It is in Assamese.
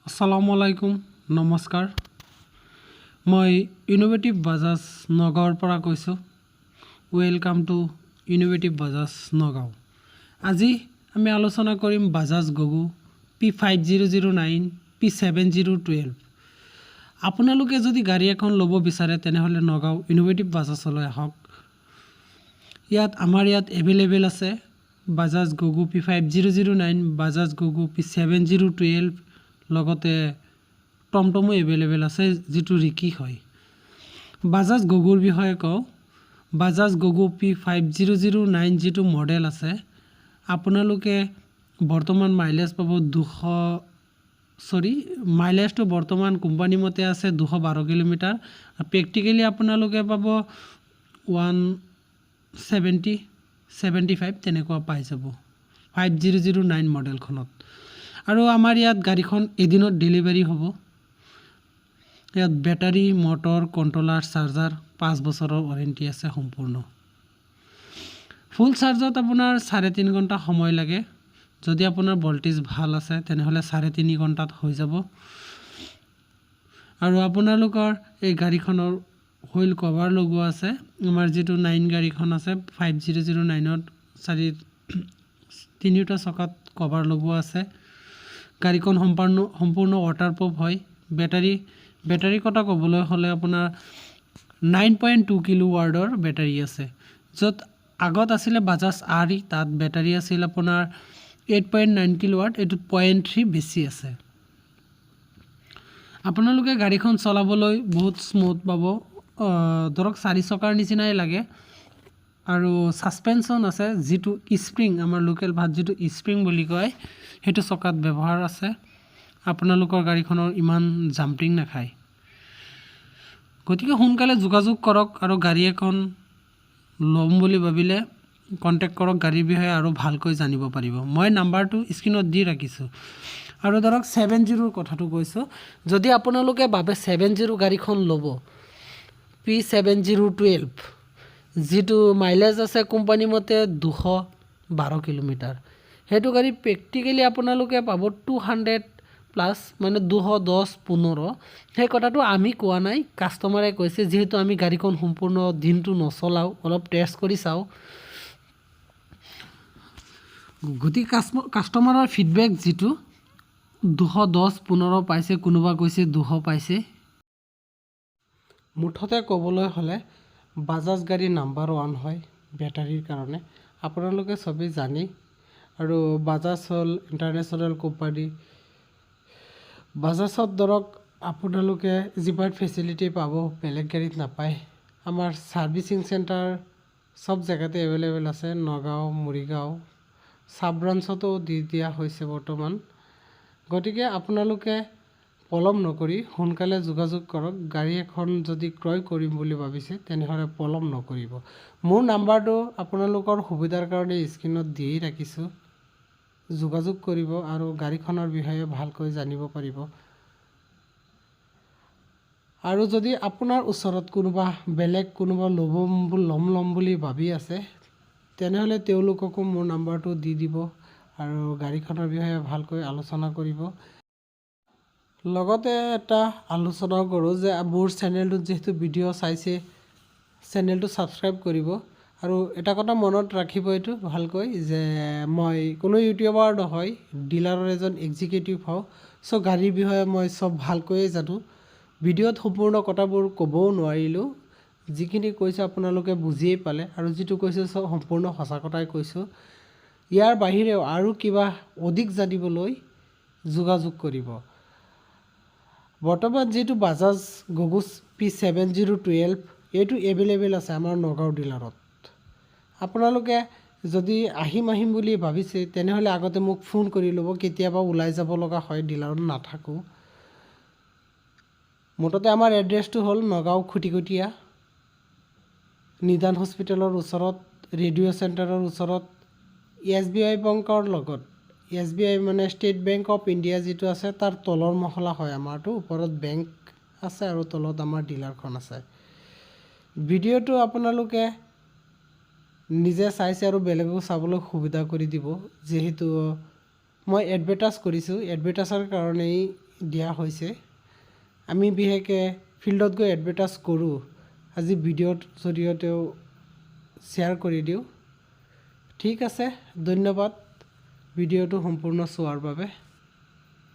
আসসালামু আলাইকুম নমস্কাৰ মই ইনোভেটিভ বাজাজ নগাঁৱৰ পৰা কৈছোঁ welcome to innovative Bajaj Nagaon আজি আমি আলোচনা কৰিম বাজাজ গগু P5009 P7012 আপোনালোকে যদি গাড়ী এখন ল'ব বিচাৰে তেনেহলে নগাঁও ইনোভেটিভ বাজাজলৈ আহক ইয়াত আমাৰ ইয়াত এভেইলেবল আছে বাজাজ গগু P5009 বাজাজ গগু P7012 লগতে টমটমো এভেইলেবল আছে যেটো ৰিকি হয় বাজাজ গগুৰ বিষয়ে কওঁ বাজাজ গগু P5009 যেটো মডেল আছে আপোনালোকে বৰ্তমান মাইলেজ পাব মাইলেজটো বৰ্তমান কোম্পানী মতে আছে 212 কিলোমিটাৰ প্ৰেক্টিক্যালি আপোনালোকে পাব 175 তেনেকুৱা পাই যাব 5009 মডেলখনত আৰু আমাৰ ইয়াত গাড়ীখন এদিনত ডেলিভাৰী হ'ব ইয়াত বেটাৰী মটৰ কন্ট্ৰোলাৰ চাৰ্জাৰ 5 বছৰৰ ওয়াৰেন্টি আছে সম্পূৰ্ণ ফুল চাৰ্জত আপোনাৰ 3.5 ঘণ্টা সময় লাগে যদি আপোনাৰ ভোল্টেজ ভাল আছে তেনেহলে 3.5 ঘণ্টাত হৈ যাব আৰু আপোনালোকৰ এই গাড়ীখনৰ হুইল কভাৰ লগোৱা আছে আমাৰ যেটো 9 গাড়ীখন আছে 5009ত তিনিটা চকাত কভাৰ লগোৱা আছে গাড়ীখন সম্পূৰ্ণ ওয়াটাৰপ্ৰুফ হয় বেটাৰী কথা ক'বলৈ হলে আপোনাৰ 9.2 কিলোৱাটৰ বেটাৰী আছে যত আগত আছিল বাজাজ আৰি তাত বেটাৰী আছিল আপোনাৰ 8.9 কিলোৱাট এটো 0.3 বেছি আছে আপোনালোকে গাড়ীখন চলাবলৈ বহুত স্মুথ পাব ধৰক 4 চকাৰ নিচিনাই লাগে আৰু সাসপেনশন আছে যেটো স্প্ৰিং আমাৰ লোকেল ভাত যেটো স্প্ৰিং বুলি কয় হেতু চকাত ব্যৱহাৰ আছে আপোনালোকৰ গাড়ীখনৰ ইমান জাম্পিং নাখায় গতিকে সোনকালে যোগাযোগ কৰক আৰু গাড়ী এখন লম বুলি ভাবিলে কন্টাক্ট কৰক গাড়ীৰ বিষয়ে আৰু ভালকৈ জানিব পাৰিব মই নাম্বাৰটো স্ক্ৰিনত দি ৰাখিছো আৰু ধৰক 70 ৰ কথাটো কৈছো যদি আপোনালোকে ভাবে 70 গাড়ীখন ল'ব P7012 যেটো মাইলেজ আছে কোম্পানী মতে 212 কিলোমিটাৰ হেতু গাড়ী প্ৰেক্টিক্যালি আপোনালোকে পাব 200 প্লাস মানে 210 15 সেই কথাটো আমি কোৱা নাই কাস্টমাৰে কৈছে যেহেতু আমি গাড়ীখন সম্পূৰ্ণ দিনটো নচলাও অলপ টেষ্ট কৰি চাও গতি কাস্টমাৰৰ ফিডব্যাক যেটো 210 15 পাইছে কোনোবা কৈছে 200 পাইছে মুঠতে ক'বলৈ হলে বাজাজ গাড়ী নাম্বাৰ 1 হয় বেটাৰীৰ কাৰণে আপোনালোকে সবে জানি আৰু বাজাজ হল ইন্টাৰনেশ্যনেল কোম্পানী বাজাজত ধৰক আপোনালোকে জিপাৰ ফেসিলিটি পাব বেলেগ গাড়ীত নাপায় আমাৰ সাৰ্ভিসিং সেন্টাৰ সব জায়গাতে এভেইলেবল আছে নগাঁও মৰিগাঁও সাব ব্ৰাঞ্চতো দি দিয়া হৈছে বৰ্তমান গতিকে আপোনালোকে পলম নকৰি সোনকালে যোগাযোগ কৰক গাড়ী এখন যদি ক্ৰয় কৰিম বুলি ভাবিছে তেনেহলে পলম নকৰিব মোৰ নাম্বাৰটো আপোনালোকৰ সুবিধাৰ কাৰণে স্ক্ৰিনত দি ৰাখিছো যোগাযোগ কৰিব আৰু গাড়ীখনৰ বিষয়ে ভালকৈ জানিব পাৰিব আৰু যদি আপোনাৰ ওচৰত কোনোবা লম বুলি ভাবি আছে তেনেহলে তেওঁলোককো মোৰ নাম্বাৰটো দি দিব আৰু গাড়ীখনৰ বিষয়ে ভালকৈ আলোচনা কৰিব লগতে এটা আলোচনা কৰো যে মোৰ চেনেলটো যেহেতু ভিডিও চাইছে চেনেলটো সাবস্ক্ৰাইব কৰিব আৰু এটা কথা মনত ৰাখিব এটো ভালকৈ যে মই কোনো ইউটিউবাৰ নহয় ডিলাৰৰ এজন এক্সিকিউটিভ হও সো গাড়ীৰ বিষয়ে মই সব ভালকৈ জানো ভিডিওত সম্পূৰ্ণ কথাবোৰ ক'বও নোৱাৰিলো যিখিনি কৈছো আপোনালোকে বুজিয়ে পালে আৰু যেটো কৈছো সব সম্পূৰ্ণ সঁচা কথাই কৈছো ইয়াৰ বাহিৰেও আৰু কিবা অধিক জানিবলৈ যোগাযোগ কৰিব বৰ্তমান যেটো বাজাজ গগু P7012 এটো এভেইলেবল আছে আমাৰ নগাঁও ডিলাৰত আপোনালোকে যদি আহিম বুলি ভাবিছে তেনেহলে আগতে মোক ফোন কৰি লব কেতিয়াবা ওলাই যাব লগা হয় ডিলাৰত নাথাকো মুঠতে আমাৰ এড্ৰেছটো হল নগাঁও খুটিকটীয়া নিদান হস্পিটেলৰ ওচৰত ৰেডিও চেণ্টাৰৰ ওচৰত SBI বেংকৰ লগত SBI মানে ষ্টেট বেংক অফ ইণ্ডিয়া যেটো আছে তাৰ তলৰ মহলা হয় আমাৰটো ওপৰত বেংক আছে আৰু তলত আমাৰ ডিলাৰখন আছে ভিডিওটো আপোনালোকে নিজে চাইছে আৰু বেলেগক চাবলৈ সুবিধা কৰি দিব যেহেতু মই এডভাৰটাইজ কৰিছো এডভাৰটাইজৰ কাৰণে দিয়া হৈছে আমি বিশেষকৈ ফিল্ডত গৈ এডভাৰটাইজ কৰোঁ আজি ভিডিঅ'ৰ জৰিয়তেও শ্বেয়াৰ কৰি দিওঁ ঠিক আছে ধন্যবাদ ভিডিঅ'টো সম্পূৰ্ণ চোৱাৰ বাবে